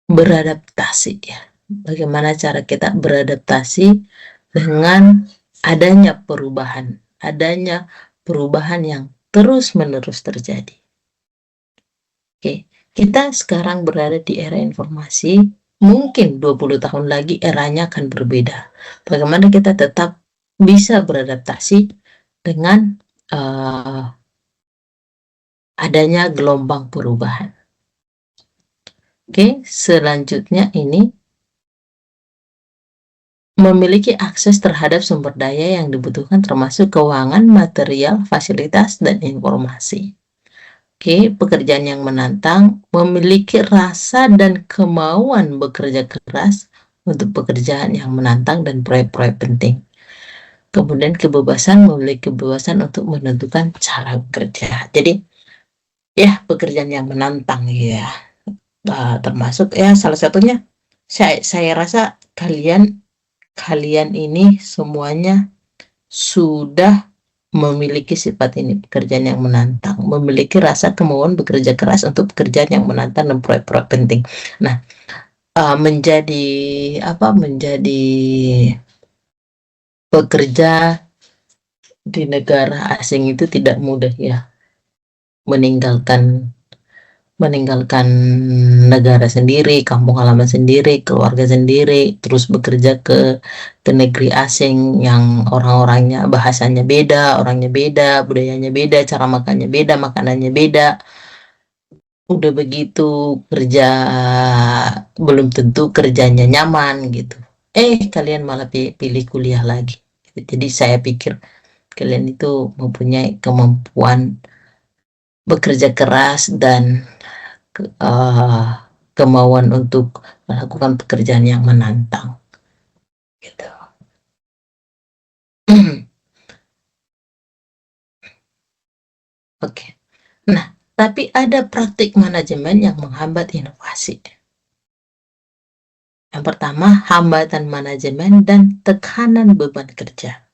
beradaptasi ya. Bagaimana cara kita beradaptasi dengan adanya perubahan yang terus-menerus terjadi. Oke, kita sekarang berada di era informasi, mungkin 20 tahun lagi eranya akan berbeda. Bagaimana kita tetap bisa beradaptasi dengan adanya gelombang perubahan. Oke, selanjutnya ini memiliki akses terhadap sumber daya yang dibutuhkan termasuk keuangan, material, fasilitas, dan informasi. Oke, pekerjaan yang menantang memiliki rasa dan kemauan bekerja keras untuk pekerjaan yang menantang dan proyek-proyek penting. Kemudian memiliki kebebasan untuk menentukan cara bekerja. Jadi, ya pekerjaan yang menantang ya. Termasuk ya salah satunya saya rasa kalian ini semuanya sudah memiliki sifat ini, pekerjaan yang menantang, memiliki rasa kemauan bekerja keras untuk pekerjaan yang menantang dan proyek-proyek penting. Nah, menjadi pekerja di negara asing itu tidak mudah ya, meninggalkan negara sendiri, kampung halaman sendiri, keluarga sendiri, terus bekerja ke negeri asing yang orang-orangnya bahasanya beda, orangnya beda, budayanya beda, cara makannya beda, makanannya beda. Udah begitu kerja belum tentu kerjanya nyaman gitu. Kalian malah pilih kuliah lagi. Jadi saya pikir kalian itu mempunyai kemampuan bekerja keras dan kemauan untuk melakukan pekerjaan yang menantang gitu. Oke. Nah, tapi ada praktik manajemen yang menghambat inovasi. Yang pertama, hambatan manajemen dan tekanan beban kerja.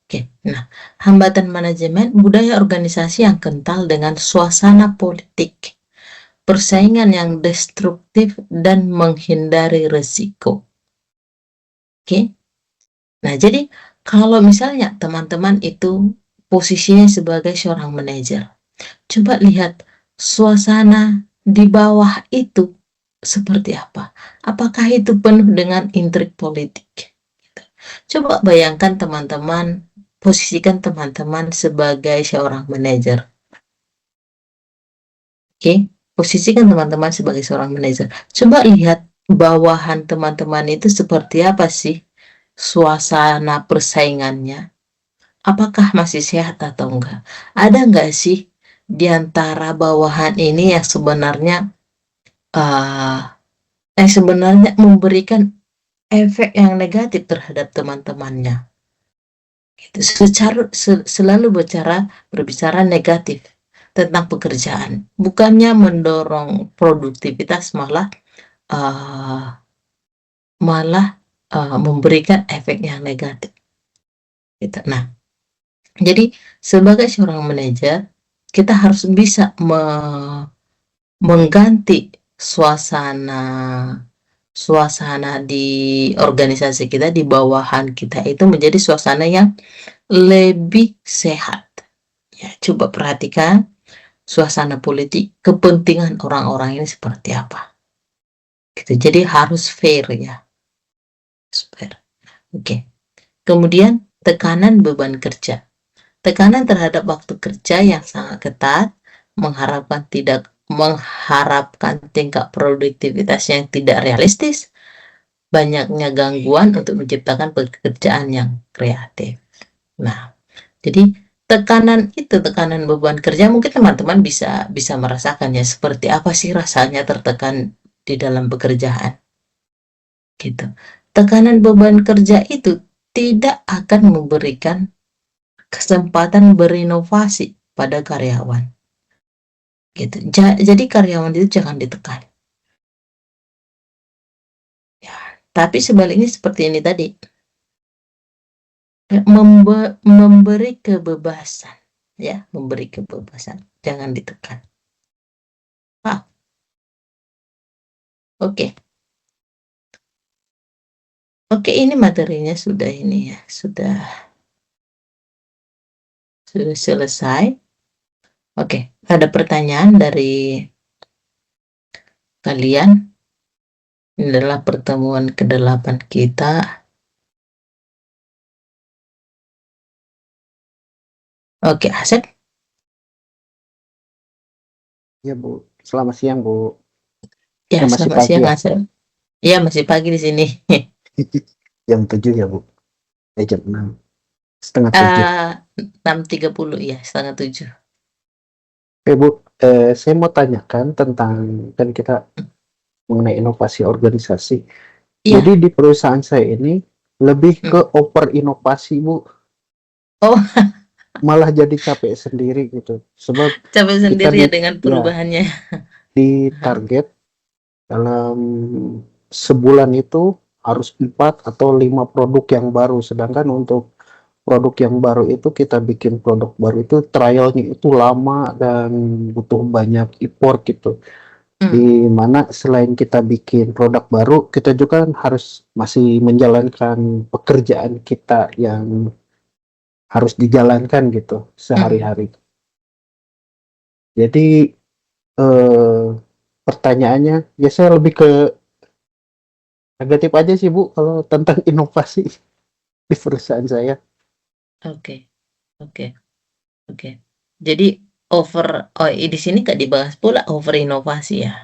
Oke. Nah, hambatan manajemen budaya organisasi yang kental dengan suasana politik, persaingan yang destruktif, dan menghindari resiko. Oke. Nah, jadi kalau misalnya teman-teman itu posisinya sebagai seorang manajer, coba lihat suasana di bawah itu seperti apa. Apakah itu penuh dengan intrik politik? Coba bayangkan teman-teman, posisikan teman-teman sebagai seorang manajer. Oke, posisikan teman-teman sebagai seorang manajer. Coba lihat bawahan teman-teman itu seperti apa sih suasana persaingannya. Apakah masih sehat atau enggak? Ada enggak sih di antara bawahan ini yang sebenarnya memberikan efek yang negatif terhadap teman-temannya? Gitu. Selalu berbicara negatif tentang pekerjaan, bukannya mendorong produktivitas, malah memberikan efek yang negatif. Gitu. Nah, jadi sebagai seorang manajer, kita harus bisa mengganti suasana di organisasi kita, di bawahan kita itu menjadi suasana yang lebih sehat. Ya, coba perhatikan suasana politik, kepentingan orang-orang ini seperti apa. gitu. Jadi harus fair ya, fair. Oke. Kemudian tekanan beban kerja. Tekanan terhadap waktu kerja yang sangat ketat, mengharapkan tingkat produktivitas yang tidak realistis, banyaknya gangguan untuk menciptakan pekerjaan yang kreatif. Nah, jadi tekanan beban kerja mungkin teman-teman bisa merasakannya seperti apa sih rasanya tertekan di dalam pekerjaan gitu. Tekanan beban kerja itu tidak akan memberikan kesempatan berinovasi pada karyawan gitu. Jadi karyawan itu jangan ditekan. Ya, tapi sebaliknya seperti ini tadi, memberi kebebasan ya, memberi kebebasan, jangan ditekan. Oke. Oke, ini materinya sudah ini ya, sudah selesai. Oke, ada pertanyaan dari kalian? Ini adalah pertemuan ke-8 kita. Oke, Asep. Ya Bu, selamat siang Bu. Ya, Masih selamat pagi siang ya? Asep. Ya, masih pagi di sini. Jam 7 ya Bu? Jam 6, setengah 7. 6.30 ya, setengah 7. Oke Bu, saya mau tanyakan tentang, kan kita mengenai inovasi organisasi. Jadi Iya. di perusahaan saya ini lebih ke Hmm. oper inovasi Bu, Oh, malah jadi capek sendiri gitu. Sebab capek kita sendiri ya dengan perubahannya. di target dalam sebulan itu harus 4 atau 5 produk yang baru, sedangkan untuk produk yang baru itu kita bikin produk baru itu trialnya itu lama dan butuh banyak effort gitu, Hmm. di mana selain kita bikin produk baru kita juga kan harus masih menjalankan pekerjaan kita yang harus dijalankan gitu Hmm. sehari-hari. Jadi eh, pertanyaannya ya saya lebih ke negatif aja sih Bu kalau tentang inovasi di perusahaan saya. Oke, oke, oke. Jadi di sini nggak dibahas pula over inovasi ya.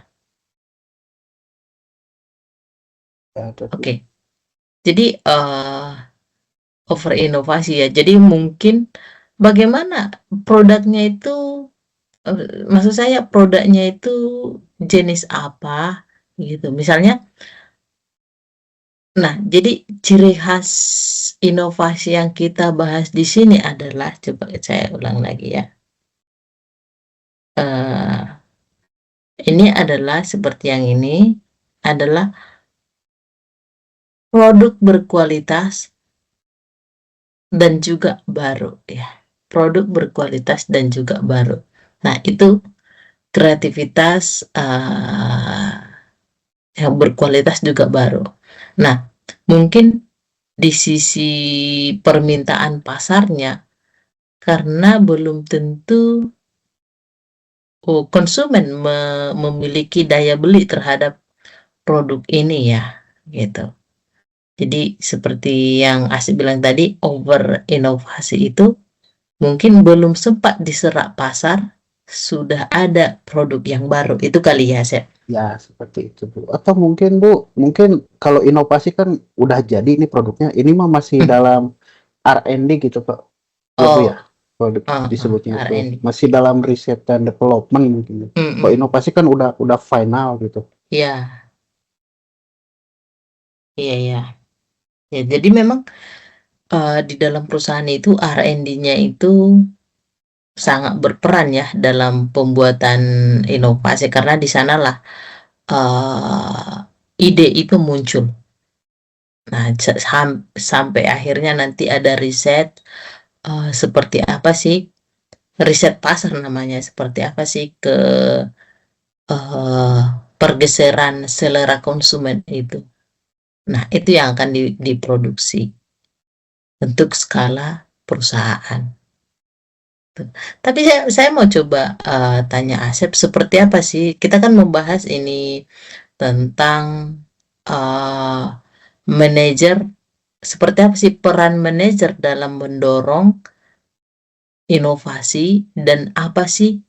Ya, Oke. Jadi over inovasi ya. Jadi mungkin bagaimana produknya itu, maksud saya produknya itu jenis apa gitu. Misalnya, nah jadi ciri khas inovasi yang kita bahas di sini adalah, coba saya ulang lagi ya. Ini adalah seperti yang ini adalah produk berkualitas dan juga baru ya. Produk berkualitas dan juga baru. Nah, itu kreativitas yang berkualitas juga baru. Nah, mungkin di sisi permintaan pasarnya, karena belum tentu konsumen memiliki daya beli terhadap produk ini ya, gitu. Jadi seperti yang Asih bilang tadi, over inovasi itu mungkin belum sempat diserap pasar, sudah ada produk yang baru. Itu kali ya, Sep? Ya, seperti itu, Bu. Atau mungkin, Bu, mungkin kalau inovasi kan udah jadi ini produknya, ini mah masih Hmm. dalam R&D gitu, Pak. Ya, Bu, ya. Oh, Kalau disebutnya itu R&D. masih dalam riset dan development mungkin. Kalau Mm-mm. inovasi kan udah final gitu. Ya, iya, iya. Ya, jadi memang di dalam perusahaan itu R&D-nya itu sangat berperan ya dalam pembuatan inovasi, karena di sanalah uh, ide itu muncul. Nah, sampai akhirnya nanti ada riset, seperti apa sih, riset pasar namanya, seperti apa sih uh, pergeseran selera konsumen itu. Nah, itu yang akan diproduksi untuk skala perusahaan. Tapi saya mau coba tanya Asep, seperti apa sih? Kita kan membahas ini tentang manajer, seperti apa sih peran manajer dalam mendorong inovasi, dan apa sih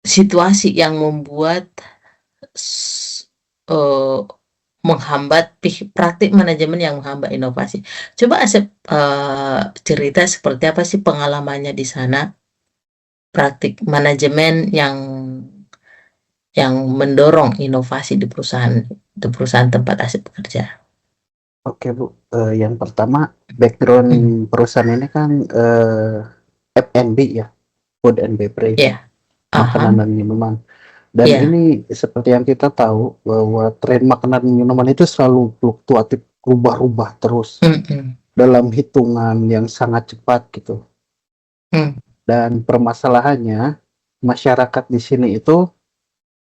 situasi yang membuat menghambat praktik manajemen yang menghambat inovasi. Coba Asep cerita seperti apa sih pengalamannya di sana, praktik manajemen yang mendorong inovasi di perusahaan tempat Asep bekerja. Oke Bu, yang pertama background perusahaan ini kan F&B ya, food and beverage, Ya, makanan dan minuman. Dan ya, ini seperti yang kita tahu bahwa tren makanan dan minuman itu selalu fluktuatif, rubah-rubah terus dalam hitungan yang sangat cepat gitu. Dan permasalahannya masyarakat di sini itu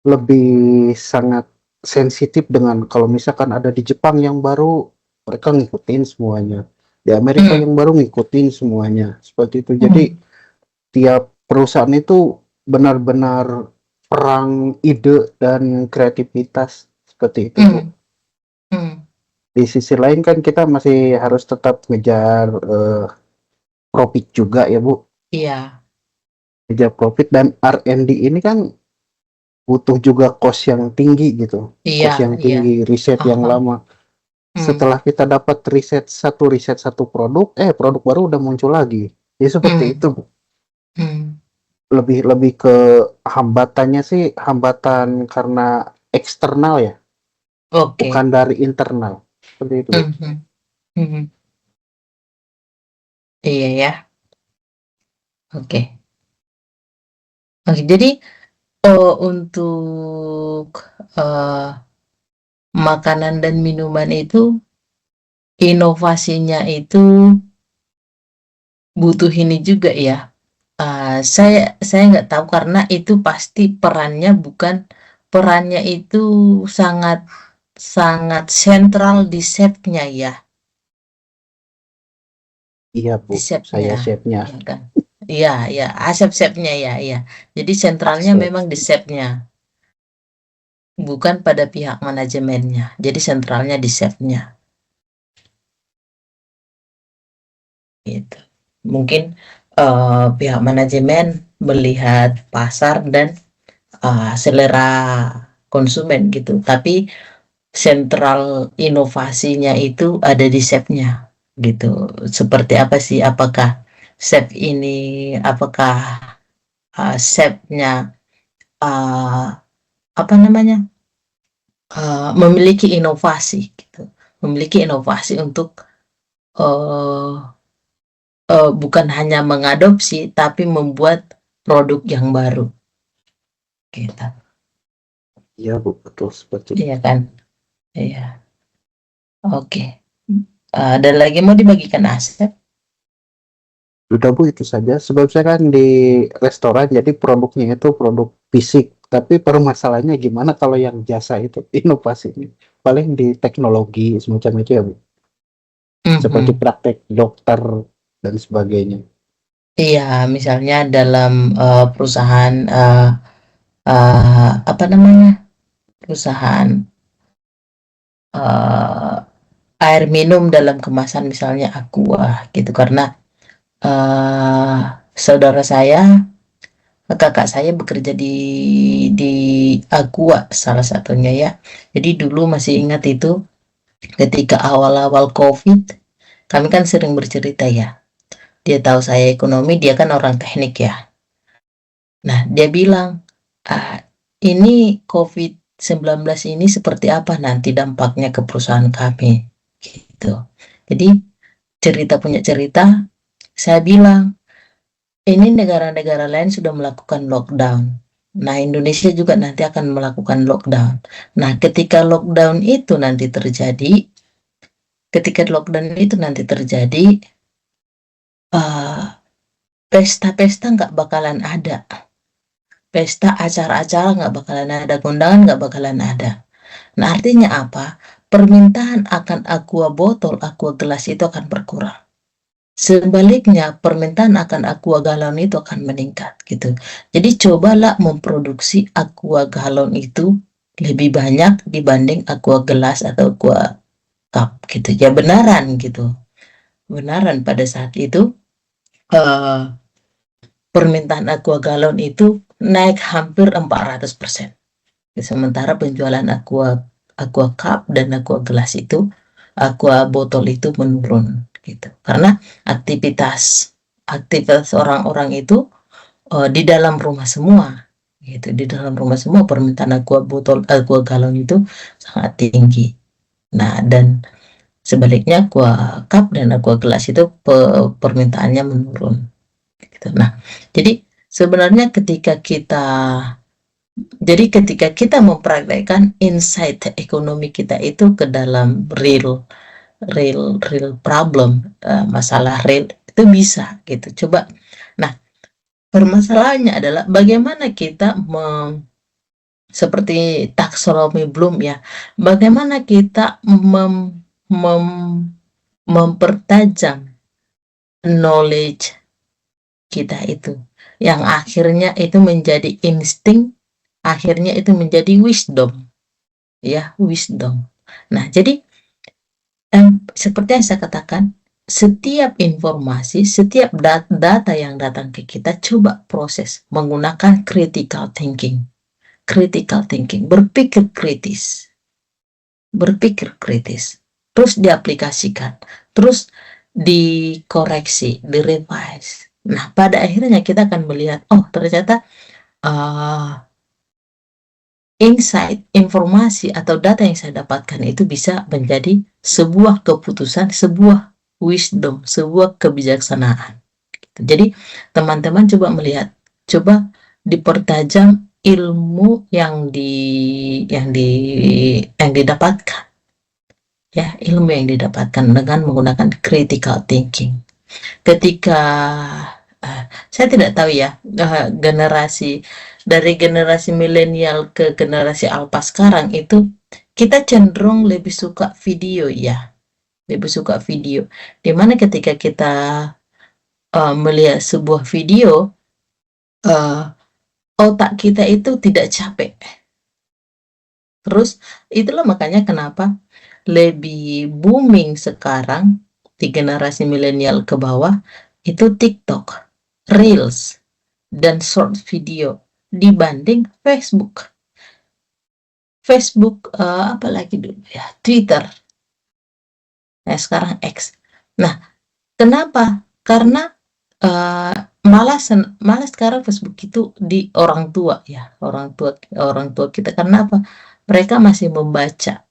lebih sangat sensitif dengan kalau misalkan ada di Jepang yang baru, mereka ngikutin semuanya. Di Amerika yang baru ngikutin semuanya. Seperti itu. Jadi tiap perusahaan itu benar-benar perang ide dan kreativitas seperti itu, Bu. Di sisi lain kan kita masih harus tetap ngejar profit juga ya, Bu. Iya. Ngejar profit, dan R&D ini kan butuh juga cost yang tinggi gitu. Iya, Cost yang iya. tinggi, riset yang lama. Setelah kita dapat riset satu produk, produk baru udah muncul lagi. Ya seperti itu, Bu. Lebih ke hambatannya sih hambatan karena eksternal ya, Oke. bukan dari internal. Seperti itu. Iya ya. Oke. Oke, jadi untuk makanan dan minuman itu inovasinya itu butuh ini juga ya. Saya nggak tahu karena itu pasti perannya itu sangat sangat sentral di chefnya ya. Iya, Bu. Di Saya chefnya, chefnya. ya kan? Iya, ya, Asep chefnya ya, iya. Jadi sentralnya Asep. memang di chefnya, bukan pada pihak manajemennya. Jadi sentralnya di chefnya, gitu. Mungkin pihak manajemen melihat pasar dan selera konsumen gitu. Tapi sentral inovasinya itu ada di chefnya, gitu. Seperti apa sih? Apakah chef ini, apakah chefnya apa namanya memiliki inovasi gitu, memiliki inovasi untuk bukan hanya mengadopsi tapi membuat produk yang baru gitu. Iya, Bu, betul seperti itu. Iya kan, iya. Oke. Ada lagi mau dibagikan Asep? Udah, Bu, itu saja. Sebab saya kan di restoran, jadi produknya itu produk fisik. Tapi permasalahannya gimana kalau yang jasa itu inovasinya? Paling di teknologi semacam itu ya, Bu. Seperti praktek dokter dan sebagainya. Iya, misalnya dalam perusahaan apa namanya, perusahaan air minum dalam kemasan misalnya Aqua gitu, karena saudara saya, kakak saya bekerja di Aqua salah satunya ya. Jadi dulu masih ingat itu ketika awal-awal COVID, kami kan sering bercerita ya. Dia tahu saya ekonomi, dia kan orang teknik ya. Nah, dia bilang, ini COVID-19 ini seperti apa nanti dampaknya ke perusahaan kami, gitu. Jadi cerita punya cerita, saya bilang, ini negara-negara lain sudah melakukan lockdown. Nah, Indonesia juga nanti akan melakukan lockdown. Nah, ketika lockdown itu nanti terjadi, pesta-pesta nggak bakalan ada. Pesta, acara-acara nggak bakalan ada, kondangan nggak bakalan ada. Nah, artinya apa? Permintaan akan aqua botol, aqua gelas itu akan berkurang. sebaliknya permintaan akan aqua galon itu akan meningkat gitu. Jadi cobalah memproduksi aqua galon itu lebih banyak dibanding aqua gelas atau aqua cup gitu. Ya benaran gitu. Benaran pada saat itu permintaan aqua galon itu naik hampir 400%. Sementara penjualan aqua cup dan aqua gelas itu, aqua botol itu menurun gitu. Karena aktivitas orang-orang itu di dalam rumah semua gitu. Di dalam rumah semua permintaan aqua galon itu sangat tinggi. Nah, dan sebaliknya aqua cup dan aqua gelas itu permintaannya menurun gitu. Nah, jadi sebenarnya ketika kita mempraktekkan insight ekonomi kita itu ke dalam real problem, masalah real itu bisa gitu. Coba. Nah, permasalahannya adalah bagaimana kita seperti taksonomi Bloom ya, bagaimana kita mempertajam knowledge kita itu, yang akhirnya itu menjadi insting, akhirnya itu menjadi wisdom, ya wisdom. Nah, jadi seperti yang saya katakan, setiap informasi, setiap data yang datang ke kita, coba proses menggunakan critical thinking, berpikir kritis, terus diaplikasikan, terus dikoreksi, direvise. Nah, pada akhirnya kita akan melihat, oh ternyata insight, informasi atau data yang saya dapatkan itu bisa menjadi sebuah keputusan, sebuah wisdom, sebuah kebijaksanaan. Jadi teman-teman coba melihat, coba dipertajam ilmu yang didapatkan, ya ilmu yang didapatkan dengan menggunakan critical thinking. Ketika saya tidak tahu ya, dari generasi milenial ke generasi alpha sekarang itu kita cenderung lebih suka video ya, lebih suka video. Dimana ketika kita melihat sebuah video, otak kita itu tidak capek. Terus itulah makanya kenapa lebih booming sekarang di generasi milenial ke bawah itu TikTok, Reels, dan short video dibanding Facebook. Apalagi dulu ya, Twitter. Nah, sekarang X. Nah, kenapa? Karena malas sekarang Facebook itu di orang tua ya, orang tua kita. Karena apa? Mereka masih membaca.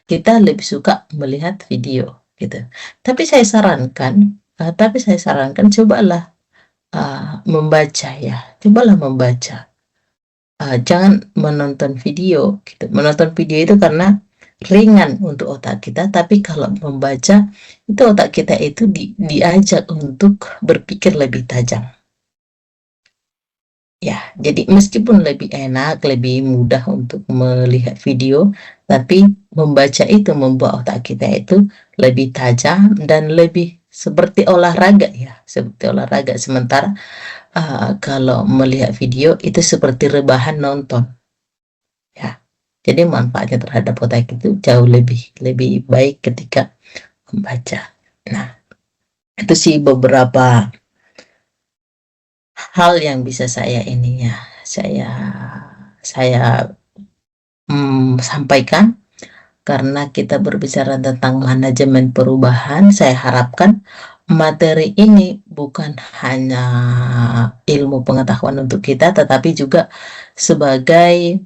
Kita lebih suka melihat video gitu. Tapi saya sarankan cobalah membaca ya. Cobalah membaca. Jangan menonton video gitu. Menonton video itu karena ringan untuk otak kita, tapi kalau membaca itu otak kita itu diajak untuk berpikir lebih tajam. Ya, jadi meskipun lebih enak, lebih mudah untuk melihat video, tapi membaca itu membuat otak kita itu lebih tajam dan lebih seperti olahraga ya, seperti olahraga. Sementara kalau melihat video itu seperti rebahan nonton. Ya. Jadi manfaatnya terhadap otak itu jauh lebih baik ketika membaca. Nah, itu sih beberapa hal yang bisa saya sampaikan. Karena kita berbicara tentang manajemen perubahan, saya harapkan materi ini bukan hanya ilmu pengetahuan untuk kita, tetapi juga sebagai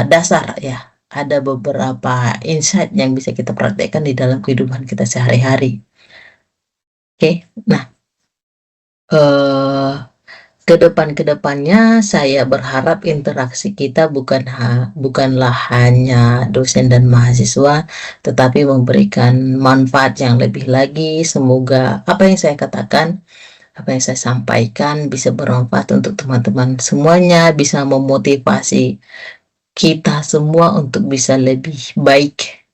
dasar ya. Ada beberapa insight yang bisa kita praktekkan di dalam kehidupan kita sehari-hari. Oke, nah kedepannya saya berharap interaksi kita bukanlah hanya dosen dan mahasiswa, tetapi memberikan manfaat yang lebih lagi. Semoga apa yang saya katakan, apa yang saya sampaikan bisa bermanfaat untuk teman-teman semuanya, bisa memotivasi kita semua untuk bisa lebih baik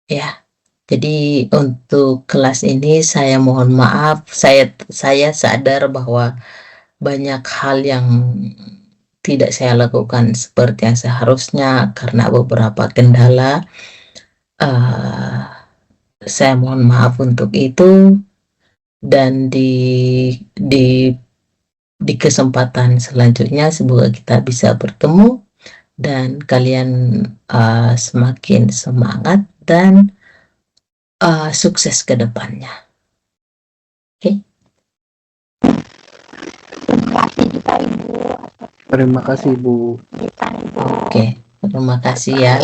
ya. Jadi untuk kelas ini saya mohon maaf, saya sadar bahwa banyak hal yang tidak saya lakukan seperti yang seharusnya karena beberapa kendala. Eh, saya mohon maaf untuk itu, dan di di kesempatan selanjutnya semoga kita bisa bertemu dan kalian semakin semangat dan sukses ke depannya. Oke. Terima kasih Bu. Oke, terima kasih ya.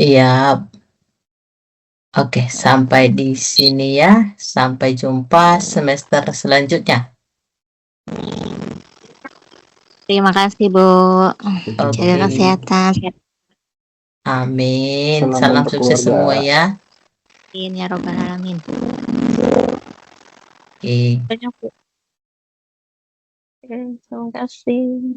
Iya. Oke, sampai di sini ya. Sampai jumpa semester selanjutnya. Terima kasih, Bu. Oke. Jaga kesehatan. Amin. Salam Salam untuk sukses semua keluarga. ya. Amin ya robbal alamin. Oke. Banyak, Bu. Oke, terima kasih.